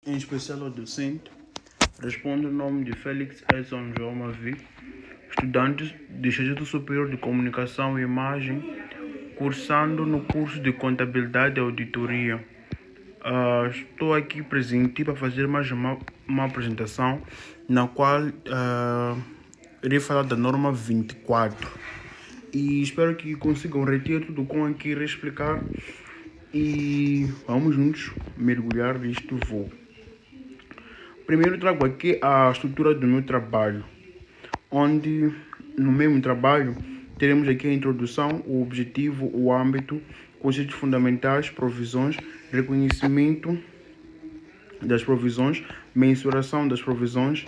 em especial ao docente, respondo em nome de Félix Edson João Mavi, estudante do Instituto Superior de Comunicação e Imagem, cursando no curso de Contabilidade e Auditoria. Estou aqui presente para fazer mais uma apresentação na qual irei falar da norma 24 e espero que consigam reter tudo com aqui irei explicar e vamos juntos mergulhar neste voo. Primeiro trago aqui a estrutura do meu trabalho, onde no mesmo trabalho teremos aqui a introdução, o objetivo, o âmbito, conceitos fundamentais, provisões, reconhecimento das provisões, mensuração das provisões,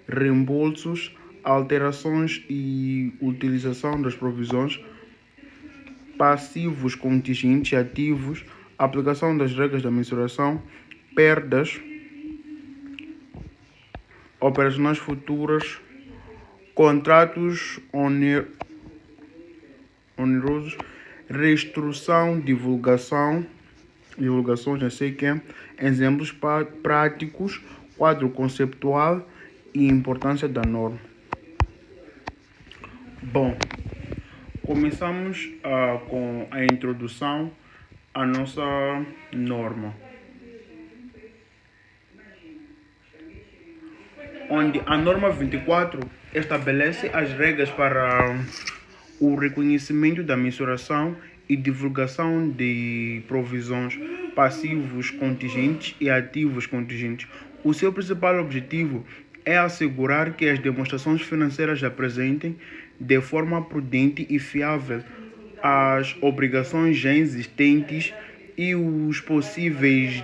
reembolsos, alterações e utilização das provisões, passivos contingentes e ativos, aplicação das regras da mensuração, perdas operacionais futuras, contratos onerosos, reestruturação, divulgações, não sei o que, exemplos práticos, quadro conceptual e importância da norma. Bom, começamos com a introdução à nossa norma, onde a norma 24 estabelece as regras para o reconhecimento da mensuração e divulgação de provisões, passivos contingentes e ativos contingentes. O seu principal objetivo é assegurar que as demonstrações financeiras apresentem, de forma prudente e fiável, as obrigações já existentes e os possíveis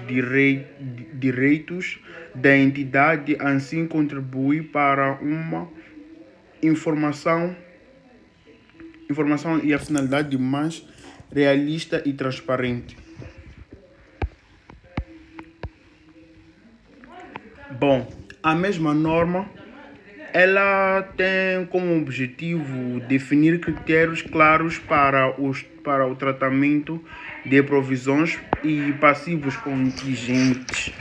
direitos da entidade, assim contribui para uma informação e a finalidade mais realista e transparente. Bom, a mesma norma ela tem como objetivo definir critérios claros para o tratamento de provisões e passivos contingentes.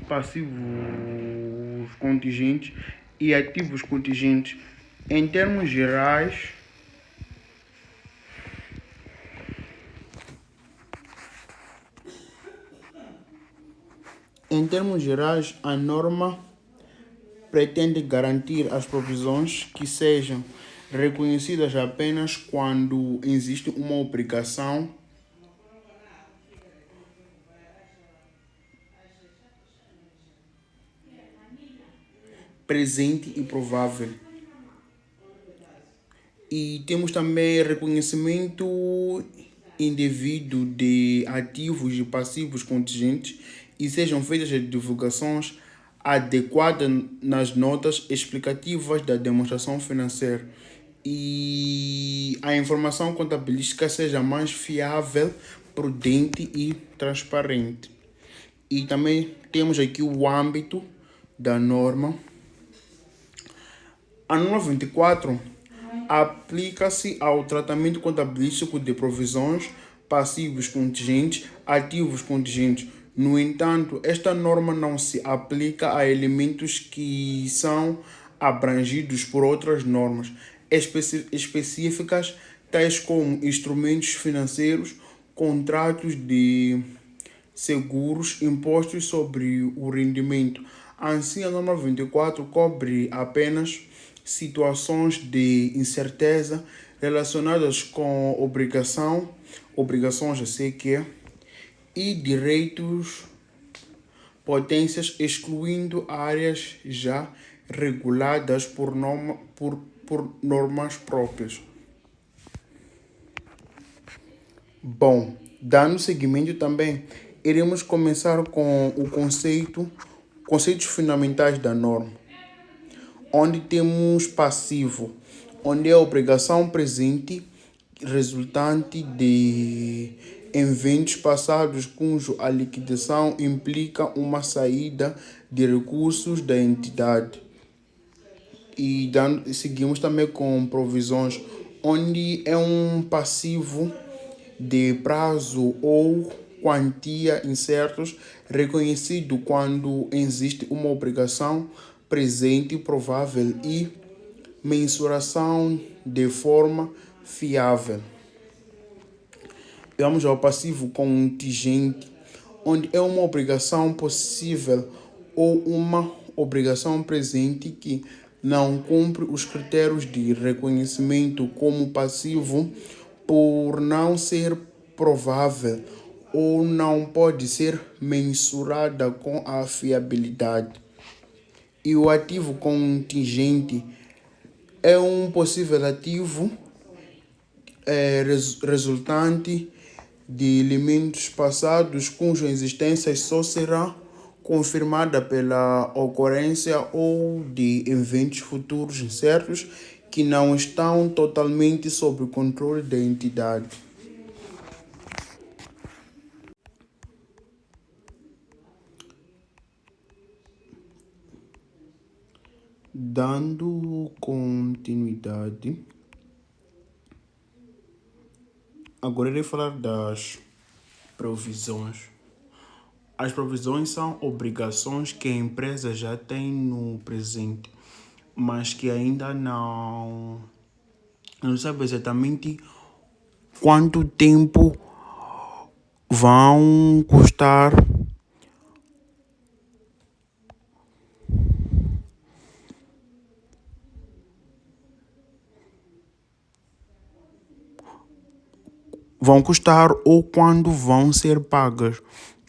Passivos contingentes e ativos contingentes. Em termos gerais, a norma pretende garantir as provisões que sejam reconhecidas apenas quando existe uma obrigação presente e provável. E temos também reconhecimento indevido de ativos e passivos contingentes e sejam feitas as divulgações adequadas nas notas explicativas da demonstração financeira e a informação contabilística seja mais fiável, prudente e transparente. E também temos aqui o âmbito da norma. A norma 24 aplica-se ao tratamento contabilístico de provisões, passivos contingentes, ativos contingentes. No entanto, esta norma não se aplica a elementos que são abrangidos por outras normas específicas, tais como instrumentos financeiros, contratos de seguros, impostos sobre o rendimento. Assim, a norma 24 cobre apenas situações de incerteza relacionadas com obrigações a ser que e direitos potências, excluindo áreas já reguladas por normas próprias. Bom, dando seguimento também, iremos começar com o conceitos fundamentais da norma, onde temos passivo, onde é a obrigação presente resultante de eventos passados cujo a liquidação implica uma saída de recursos da entidade. E seguimos também com provisões, onde é um passivo de prazo ou quantia incertos, reconhecido quando existe uma obrigação presente provável e mensuração de forma fiável. Vamos ao passivo contingente, onde é uma obrigação possível ou uma obrigação presente que não cumpre os critérios de reconhecimento como passivo por não ser provável ou não pode ser mensurada com a fiabilidade. E o ativo contingente é um possível ativo resultante de elementos passados cuja existência só será confirmada pela ocorrência ou de eventos futuros incertos que não estão totalmente sob o controle da entidade. Dando continuidade, agora irei falar das provisões. As provisões são obrigações que a empresa já tem no presente, mas que ainda não sabe exatamente quanto tempo vão custar ou quando vão ser pagas.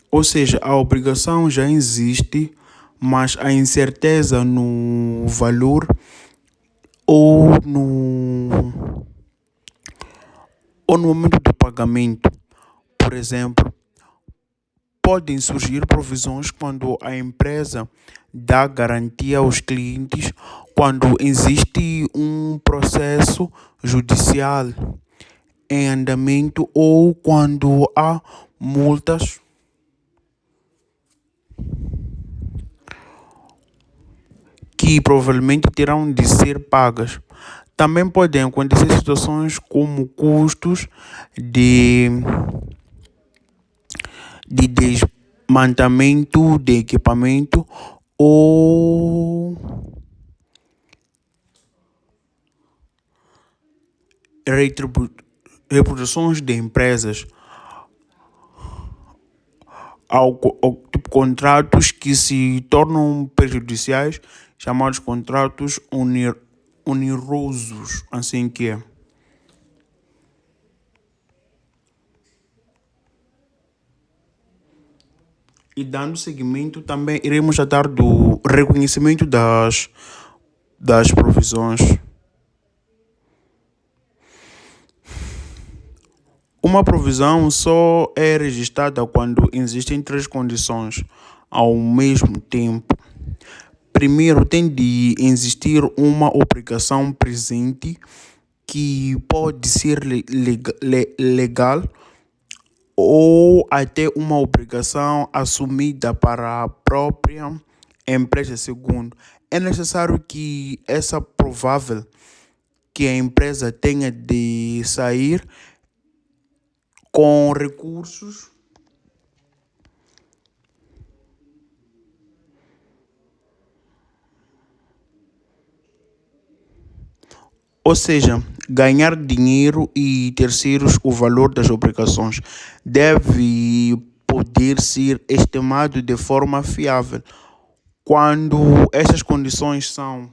Ou seja, a obrigação já existe, mas a incerteza no valor ou no momento do pagamento. Por exemplo, podem surgir provisões quando a empresa dá garantia aos clientes, quando existe um processo judicial em andamento ou quando há multas que provavelmente terão de ser pagas. Também podem acontecer situações como custos de desmantelamento de equipamento ou reproduções de empresas, ao tipo, contratos que se tornam prejudiciais, chamados contratos onerosos, assim que é. E dando seguimento, também iremos tratar do reconhecimento das provisões. Uma provisão só é registrada quando existem 3 condições ao mesmo tempo. Primeiro, tem de existir uma obrigação presente que pode ser legal ou até uma obrigação assumida para a própria empresa. Segundo, é necessário que essa provável que a empresa tenha de sair com recursos ou seja, ganhar dinheiro e terceiros o valor das obrigações deve poder ser estimado de forma fiável. Quando essas condições são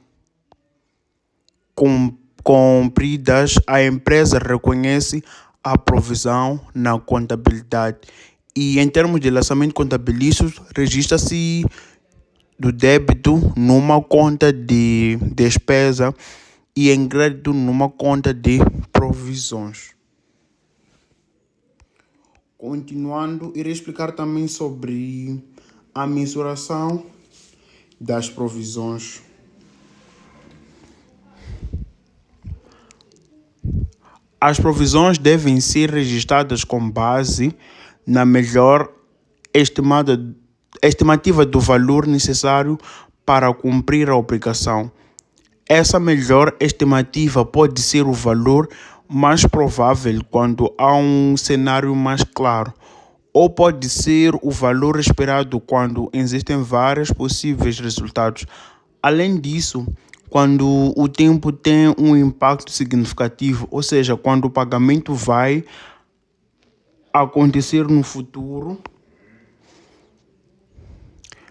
cumpridas, a empresa reconhece a provisão na contabilidade. E em termos de lançamento contabilício, registra-se do débito numa conta de despesa e em crédito numa conta de provisões. Continuando, irei explicar também sobre a mensuração das provisões. As provisões devem ser registradas com base na melhor estimativa do valor necessário para cumprir a obrigação. Essa melhor estimativa pode ser o valor mais provável quando há um cenário mais claro, ou pode ser o valor esperado quando existem vários possíveis resultados. Além disso, quando o tempo tem um impacto significativo, ou seja, quando o pagamento vai acontecer no futuro,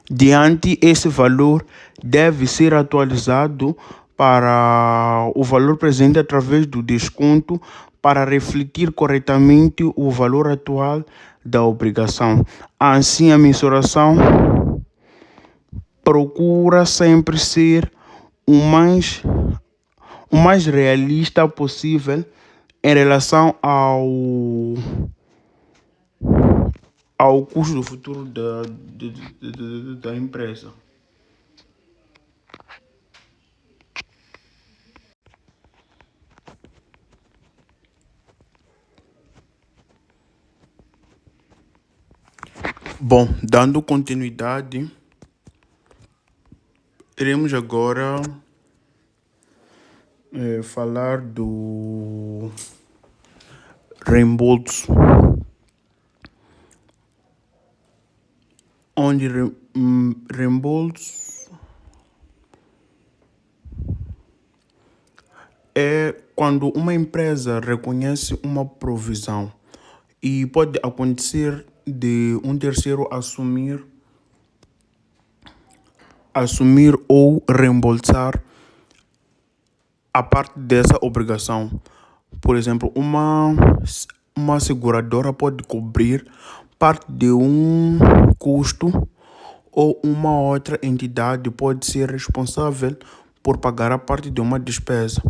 diante esse valor deve ser atualizado para o valor presente através do desconto para refletir corretamente o valor atual da obrigação. Assim, a mensuração procura sempre ser o mais, o mais realista possível em relação ao custo do futuro da empresa. Bom, dando continuidade, iremos agora falar do reembolso, onde reembolso é quando uma empresa reconhece uma provisão e pode acontecer de um terceiro assumir ou reembolsar a parte dessa obrigação. Por exemplo, uma seguradora pode cobrir parte de um custo ou uma outra entidade pode ser responsável por pagar a parte de uma despesa.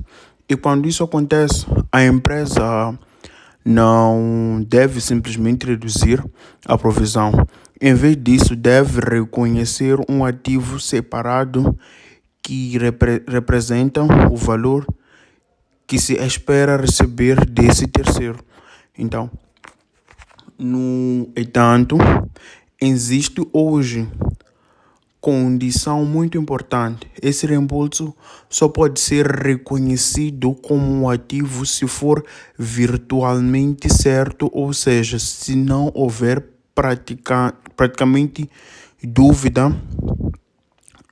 E quando isso acontece, a empresa não deve simplesmente reduzir a provisão. Em vez disso, deve reconhecer um ativo separado que representa o valor que se espera receber desse terceiro. Então, no entanto, existe hoje condição muito importante. Esse reembolso só pode ser reconhecido como um ativo se for virtualmente certo, ou seja, se não houver praticamente dúvida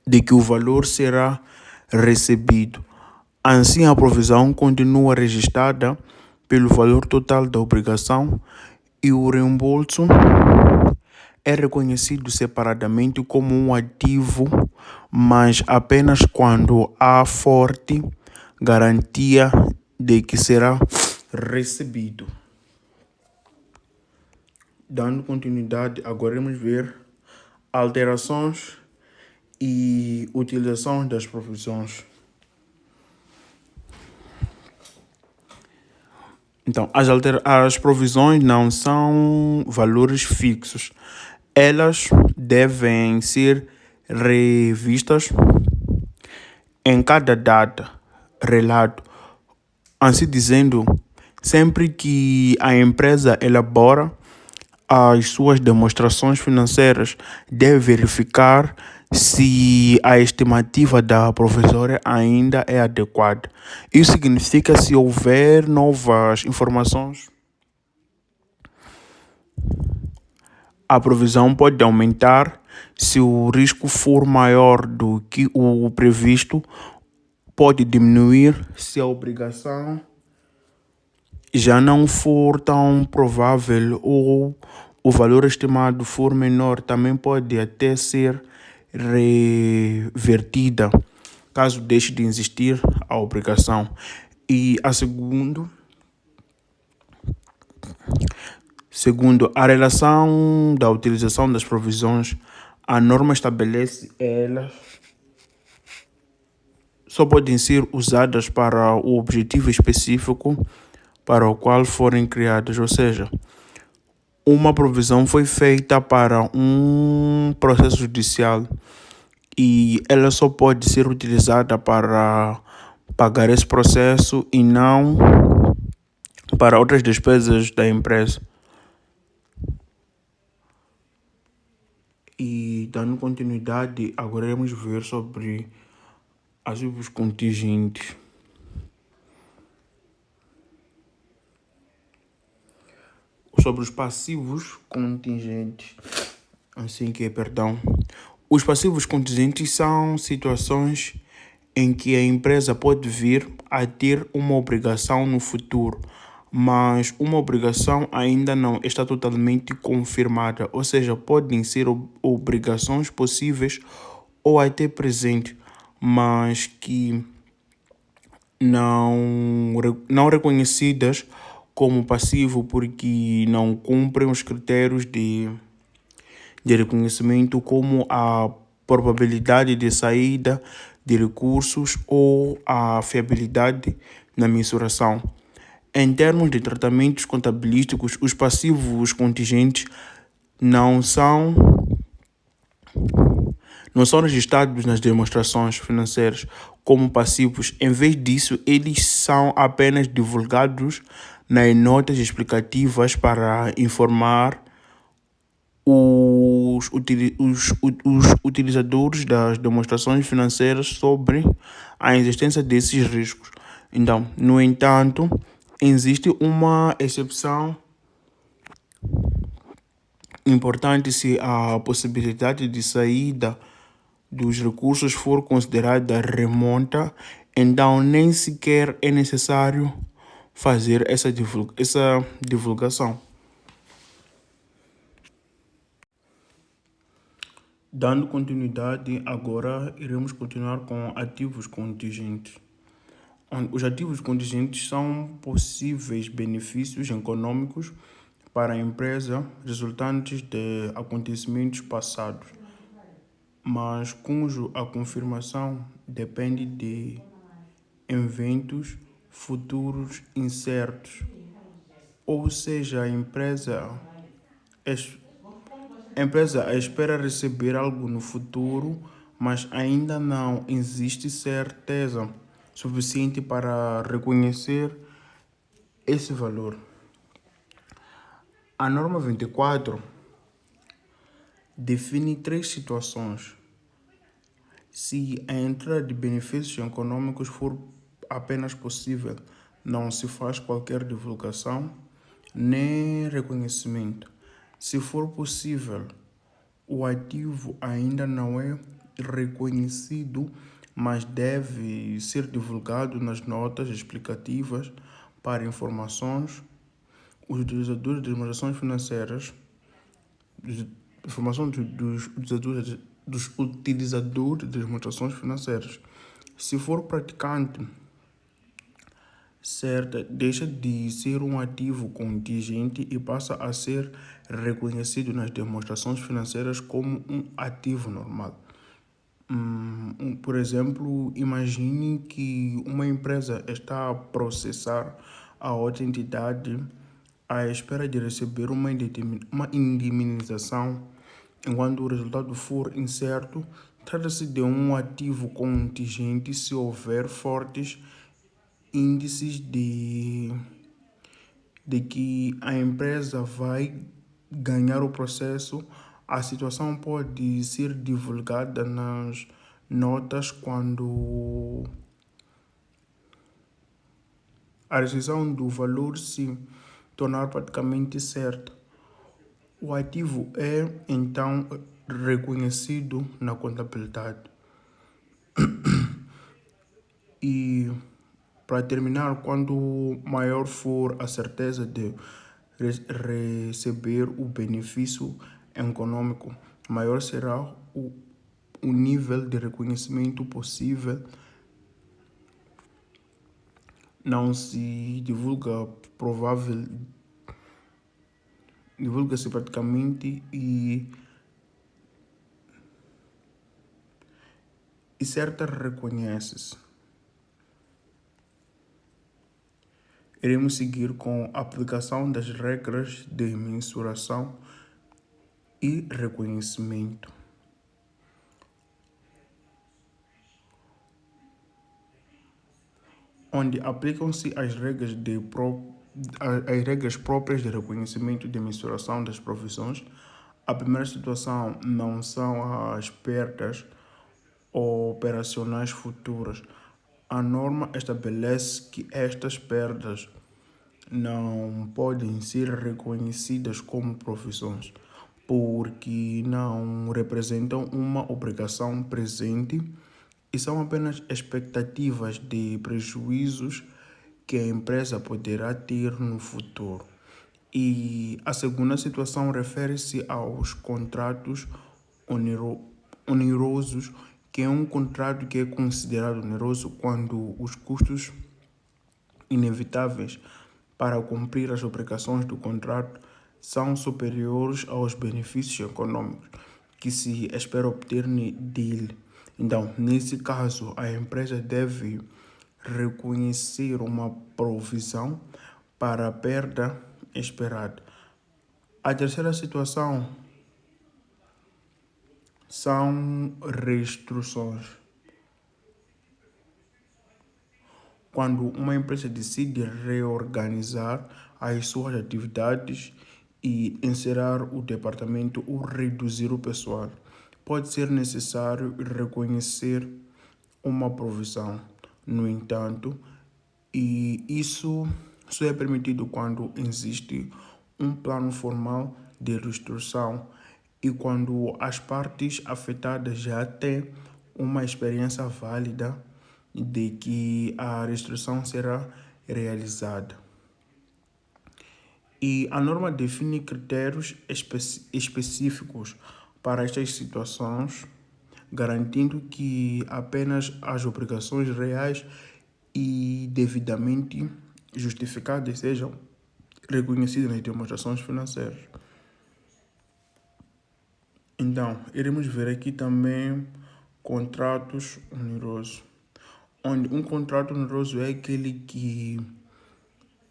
de que o valor será recebido. Assim, a provisão continua registrada pelo valor total da obrigação e o reembolso é reconhecido separadamente como um ativo, mas apenas quando há forte garantia de que será recebido. Dando continuidade, agora vamos ver alterações e utilização das provisões. Então, as provisões não são valores fixos. Elas devem ser revistas em cada data, relato. Assim dizendo, sempre que a empresa elabora as suas demonstrações financeiras, deve verificar se a estimativa da provisória ainda é adequada. Isso significa se houver novas informações, a provisão pode aumentar. Se o risco for maior do que o previsto, pode diminuir. Se a obrigação já não for tão provável ou o valor estimado for menor, também pode até ser revertida, caso deixe de existir a obrigação. E a segundo, a relação da utilização das provisões, a norma estabelece elas só podem ser usadas para o objetivo específico para o qual forem criadas, ou seja, uma provisão foi feita para um processo judicial e ela só pode ser utilizada para pagar esse processo e não para outras despesas da empresa. E dando continuidade, agora vamos ver sobre ativos contingentes. sobre os passivos contingentes. Os passivos contingentes são situações em que a empresa pode vir a ter uma obrigação no futuro, mas uma obrigação ainda não está totalmente confirmada, ou seja, podem ser obrigações possíveis ou até presentes, mas que não reconhecidas como passivo porque não cumprem os critérios de reconhecimento, como a probabilidade de saída de recursos ou a fiabilidade na mensuração. Em termos de tratamentos contabilísticos, os passivos contingentes não são registrados nas demonstrações financeiras como passivos. Em vez disso, eles são apenas divulgados nas notas explicativas para informar os utilizadores das demonstrações financeiras sobre a existência desses riscos. Então, no entanto, existe uma exceção importante se a possibilidade de saída dos recursos for considerada remota, então nem sequer é necessário fazer essa divulgação. Dando continuidade, agora iremos continuar com ativos contingentes. Os ativos contingentes são possíveis benefícios econômicos para a empresa resultantes de acontecimentos passados, mas cujo a confirmação depende de eventos futuros incertos. Ou seja, a empresa espera receber algo no futuro, mas ainda não existe certeza suficiente para reconhecer esse valor. A norma 24 define 3 situações. Se a entrada de benefícios econômicos for apenas possível, não se faz qualquer divulgação nem reconhecimento. Se for possível, o ativo ainda não é reconhecido, mas deve ser divulgado nas notas explicativas para informações. Os utilizadores de demonstrações financeiras, informação dos utilizadores de demonstrações financeiras. Se for praticante certa, deixa de ser um ativo contingente e passa a ser reconhecido nas demonstrações financeiras como um ativo normal. Por exemplo, imagine que uma empresa está a processar a outra entidade à espera de receber uma indemnização. Enquanto o resultado for incerto, trata-se de um ativo contingente se houver fortes índices de que a empresa vai ganhar o processo. A situação pode ser divulgada nas notas quando a rescisão do valor se tornar praticamente certa. O ativo é, então, reconhecido na contabilidade. E, para terminar, quanto maior for a certeza de receber o benefício econômico, maior será o nível de reconhecimento possível. Não se divulga-se praticamente e certa reconhece-se. Iremos seguir com a aplicação das regras de mensuração e reconhecimento. Onde aplicam-se as regras próprias de reconhecimento e de mensuração das profissões. A primeira situação não são as perdas operacionais futuras. A norma estabelece que estas perdas não podem ser reconhecidas como profissões, porque não representam uma obrigação presente e são apenas expectativas de prejuízos que a empresa poderá ter no futuro. E a segunda situação refere-se aos contratos onerosos, que é um contrato que é considerado oneroso quando os custos inevitáveis para cumprir as obrigações do contrato são superiores aos benefícios econômicos que se espera obter dele. Então, nesse caso, a empresa deve reconhecer uma provisão para a perda esperada. A terceira situação são restrições. Quando uma empresa decide reorganizar as suas atividades e encerrar o departamento ou reduzir o pessoal, pode ser necessário reconhecer uma provisão. No entanto, e isso só é permitido quando existe um plano formal de reestruturação e quando as partes afetadas já têm uma experiência válida de que a reestruturação será realizada. E a norma define critérios específicos para estas situações, garantindo que apenas as obrigações reais e devidamente justificadas sejam reconhecidas nas demonstrações financeiras. Então, iremos ver aqui também contratos onerosos, onde um contrato oneroso é aquele que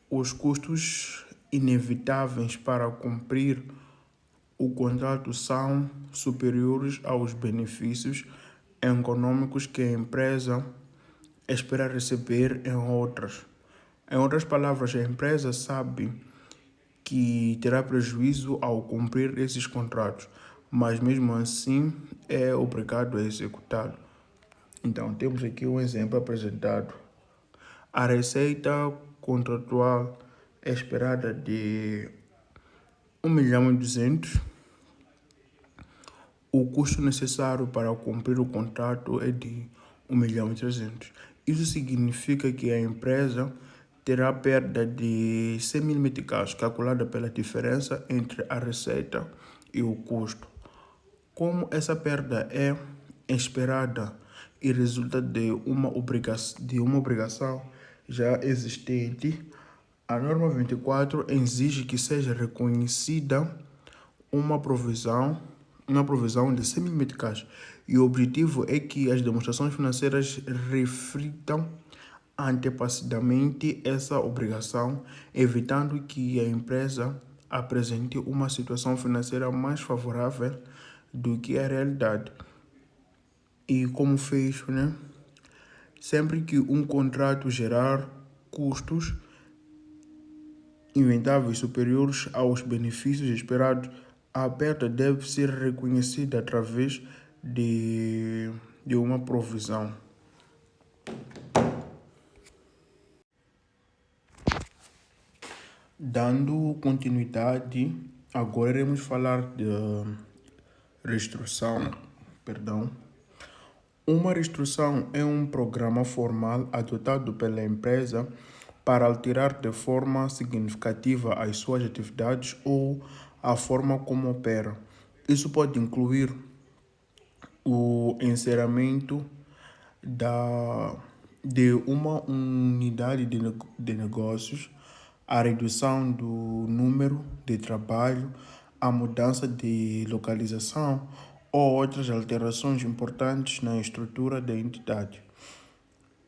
os custos inevitáveis para cumprir o contrato são superiores aos benefícios econômicos que a empresa espera receber em outras. Em outras palavras, a empresa sabe que terá prejuízo ao cumprir esses contratos, mas mesmo assim é obrigado a executá-lo. Então, temos aqui um exemplo apresentado. A receita contratual é esperada de 1.200.000. O custo necessário para cumprir o contrato é de 1.300.000. Isso significa que a empresa terá perda de 100.000 meticais, calculada pela diferença entre a receita e o custo. Como essa perda é esperada e resulta de uma obrigação já existente, a norma 24 exige que seja reconhecida uma provisão de 100.000 meticais. E o objetivo é que as demonstrações financeiras reflitam antecipadamente essa obrigação, evitando que a empresa apresente uma situação financeira mais favorável do que a realidade. E como fecho, sempre que um contrato gerar custos inventáveis superiores aos benefícios esperados, a perda deve ser reconhecida através de uma provisão. Dando continuidade, agora iremos falar de reestruturação. Uma reestruturação é um programa formal adotado pela empresa para alterar de forma significativa as suas atividades ou a forma como opera. Isso pode incluir o encerramento de uma unidade de negócios, a redução do número de trabalho, a mudança de localização ou outras alterações importantes na estrutura da entidade.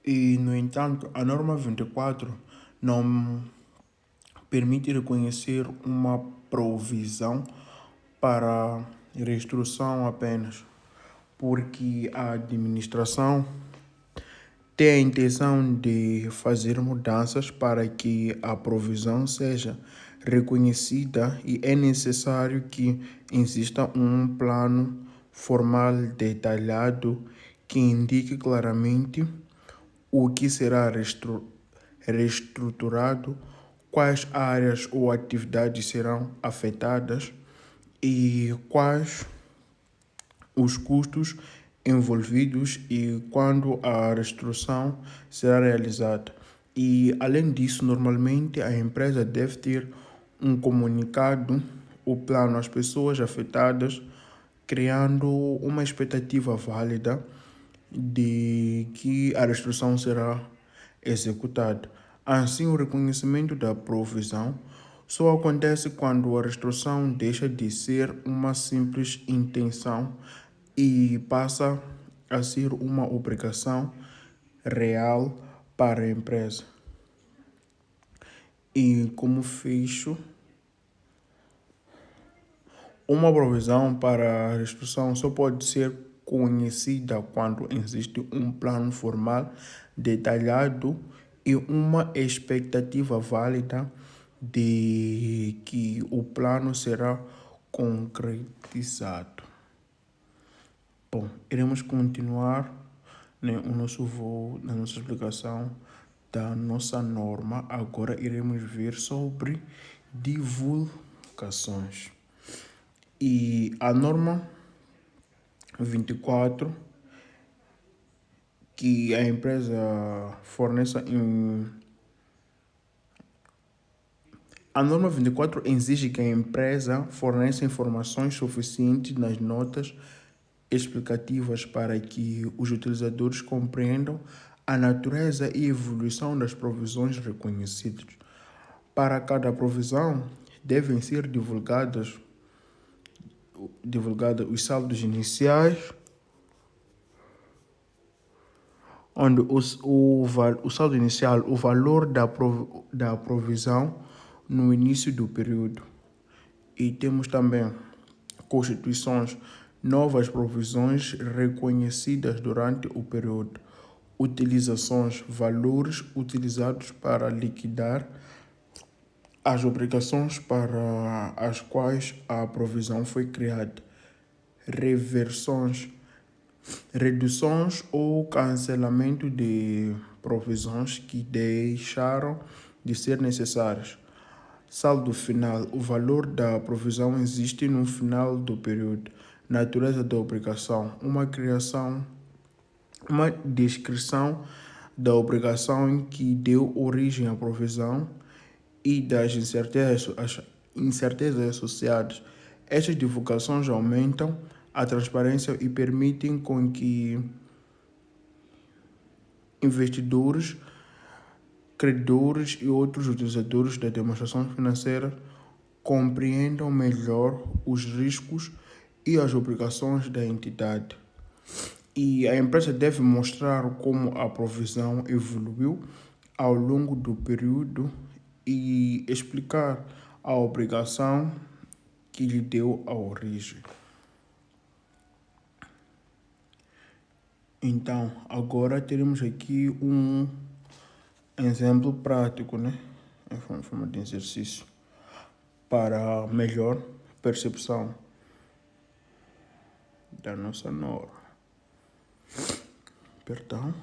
E, no entanto, a norma 24 não permite reconhecer uma provisão para reestruturação apenas, porque a administração tem a intenção de fazer mudanças para que a provisão seja reconhecida e é necessário que exista um plano formal detalhado que indique claramente o que será reestruturado, quais áreas ou atividades serão afetadas e quais os custos envolvidos e quando a restituição será realizada. E, além disso, normalmente a empresa deve ter um comunicado, o plano às pessoas afetadas, criando uma expectativa válida de que a restituição será executada. Assim, o reconhecimento da provisão só acontece quando a restituição deixa de ser uma simples intenção e passa a ser uma obrigação real para a empresa. E como fecho, uma provisão para a restituição só pode ser conhecida quando existe um plano formal detalhado e uma expectativa válida de que o plano será concretizado. Bom, iremos continuar, né, o nosso voo, na nossa explicação da nossa norma. Agora iremos ver sobre divulgações. E a norma 24, que a empresa forneça A norma 24 exige que a empresa forneça informações suficientes nas notas explicativas para que os utilizadores compreendam a natureza e evolução das provisões reconhecidas. Para cada provisão, devem ser divulgados os saldos iniciais, onde o saldo inicial, o valor da provisão no início do período. E temos também constituições, novas provisões reconhecidas durante o período, utilizações, valores utilizados para liquidar as obrigações para as quais a provisão foi criada, reversões, reduções ou cancelamento de provisões que deixaram de ser necessárias. Saldo final. O valor da provisão existe no final do período. Natureza da obrigação. Uma descrição da obrigação que deu origem à provisão e das incertezas associadas. Estas divulgações aumentam a transparência e permitem com que investidores, credores e outros utilizadores da demonstração financeira compreendam melhor os riscos e as obrigações da entidade. E a empresa deve mostrar como a provisão evoluiu ao longo do período e explicar a obrigação que lhe deu a origem. Então, agora teremos aqui um exemplo prático, né? Em forma de exercício, para melhor percepção da nossa norma. Perdão.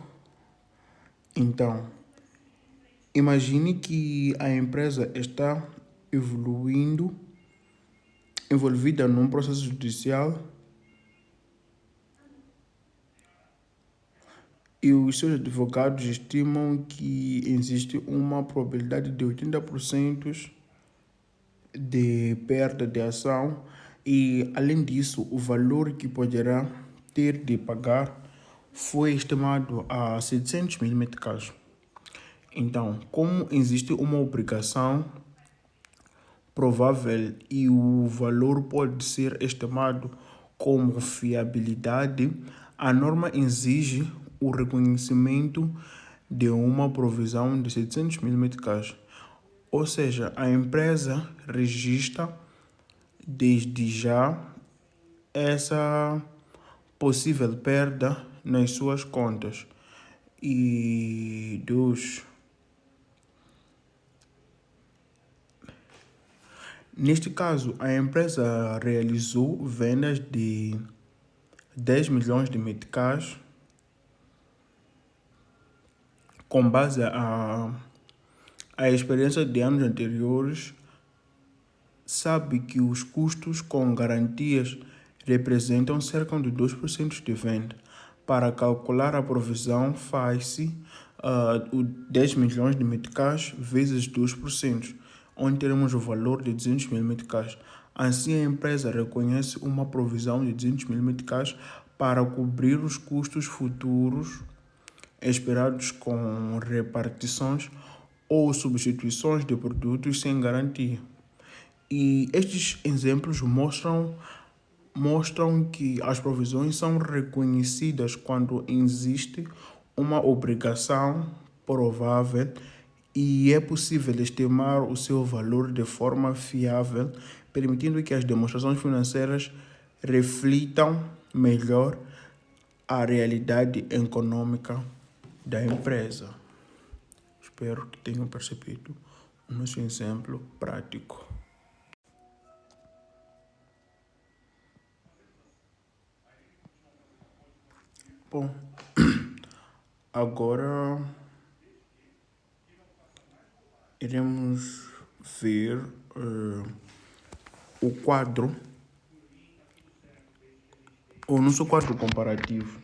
Então, imagine que a empresa está envolvida num processo judicial e os seus advogados estimam que existe uma probabilidade de 80% de perda de ação e, além disso, o valor que poderá ter de pagar foi estimado a 700 mil meticais. Então, como existe uma obrigação provável e o valor pode ser estimado como fiabilidade, a norma exige o reconhecimento de uma provisão de 700 mil meticais. Ou seja, a empresa registra desde já essa possível perda nas suas contas. Neste caso, a empresa realizou vendas de 10 milhões de meticais com base a A experiência de anos anteriores sabe que os custos com garantias representam cerca de 2% de venda. Para calcular a provisão, faz-se o 10 milhões de meticais vezes 2%, onde teremos o valor de 200 mil meticais. Assim, a empresa reconhece uma provisão de 200 mil meticais para cobrir os custos futuros esperados com repartições ou substituições de produtos sem garantia. E estes exemplos mostram que as provisões são reconhecidas quando existe uma obrigação provável e é possível estimar o seu valor de forma fiável, permitindo que as demonstrações financeiras reflitam melhor a realidade econômica da empresa. Espero que tenham percebido o nosso exemplo prático. Bom, agora iremos ver o nosso quadro comparativo,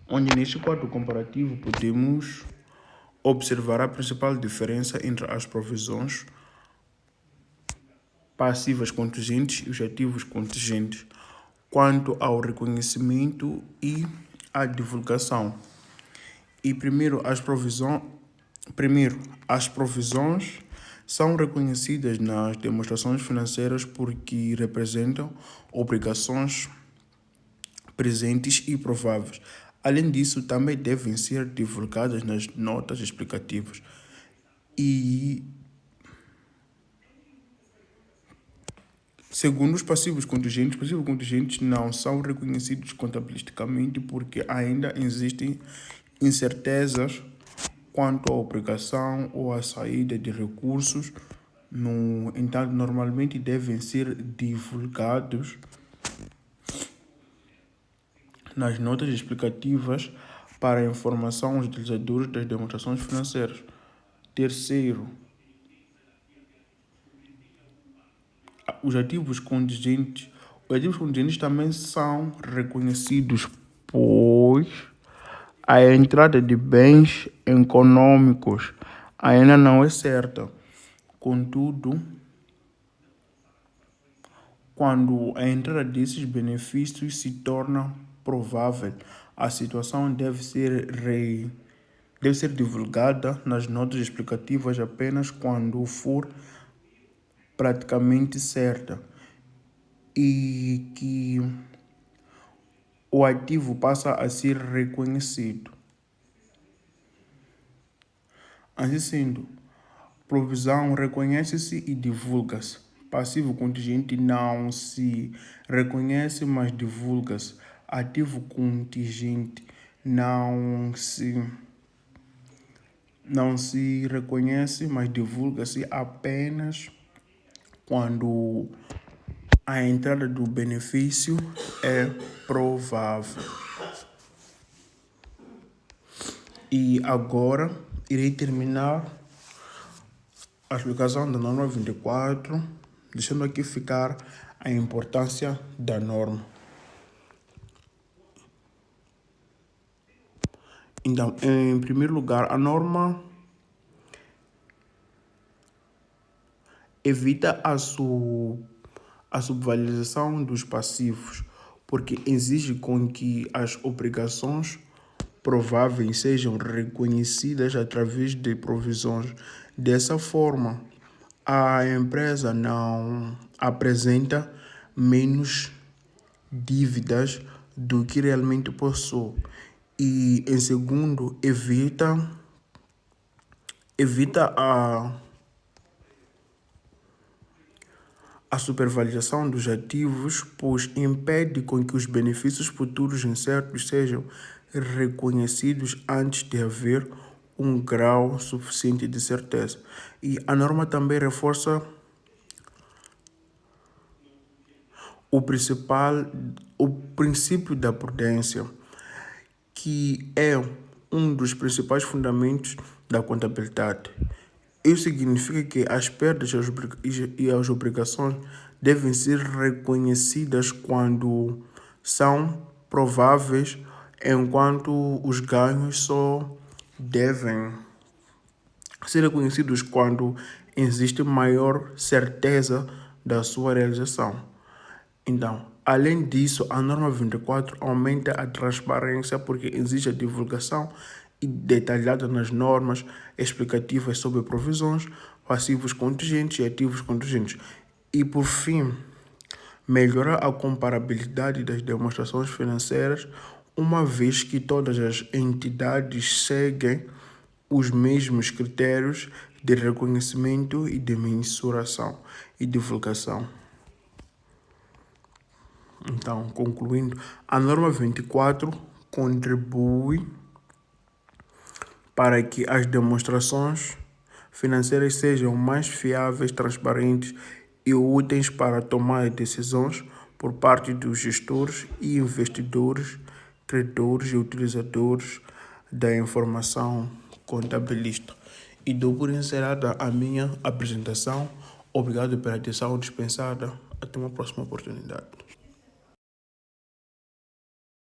onde neste quadro comparativo podemos observar a principal diferença entre as provisões passivas contingentes e os ativos contingentes, quanto ao reconhecimento e à divulgação. E primeiro, as provisões são reconhecidas nas demonstrações financeiras porque representam obrigações presentes e prováveis. Além disso, também devem ser divulgadas nas notas explicativas. E segundo os passivos contingentes não são reconhecidos contabilisticamente porque ainda existem incertezas quanto à obrigação ou à saída de recursos. No entanto, normalmente devem ser divulgados nas notas explicativas para a informação aos utilizadores das demonstrações financeiras. Terceiro, os ativos contingentes também são reconhecidos, pois a entrada de bens econômicos ainda não é certa. Contudo, quando a entrada desses benefícios se torna provável, a situação deve ser divulgada nas notas explicativas apenas quando for praticamente certa e que o ativo passa a ser reconhecido. Assim sendo, provisão reconhece-se e divulga-se. Passivo contingente não se reconhece, mas divulga-se. Ativo contingente não se reconhece, mas divulga-se apenas quando a entrada do benefício é provável. E agora irei terminar a explicação da norma 24, deixando aqui ficar a importância da norma. Então, em primeiro lugar, a norma evita a subvalorização dos passivos, porque exige com que as obrigações prováveis sejam reconhecidas através de provisões. Dessa forma, a empresa não apresenta menos dívidas do que realmente possui. E, em segundo, evita a supervalorização dos ativos, pois impede com que os benefícios futuros incertos sejam reconhecidos antes de haver um grau suficiente de certeza. E a norma também reforça o princípio da prudência, que é um dos principais fundamentos da contabilidade. Isso significa que as perdas e as obrigações devem ser reconhecidas quando são prováveis, enquanto os ganhos só devem ser reconhecidos quando existe maior certeza da sua realização. Então, além disso, a norma 24 aumenta a transparência porque existe a divulgação detalhada nas normas explicativas sobre provisões, passivos contingentes e ativos contingentes. E, por fim, melhora a comparabilidade das demonstrações financeiras, uma vez que todas as entidades seguem os mesmos critérios de reconhecimento e de mensuração e divulgação. Então, concluindo, a norma 24 contribui para que as demonstrações financeiras sejam mais fiáveis, transparentes e úteis para tomar decisões por parte dos gestores e investidores, credores e utilizadores da informação contabilista. E dou por encerrada a minha apresentação. Obrigado pela atenção dispensada. Até uma próxima oportunidade.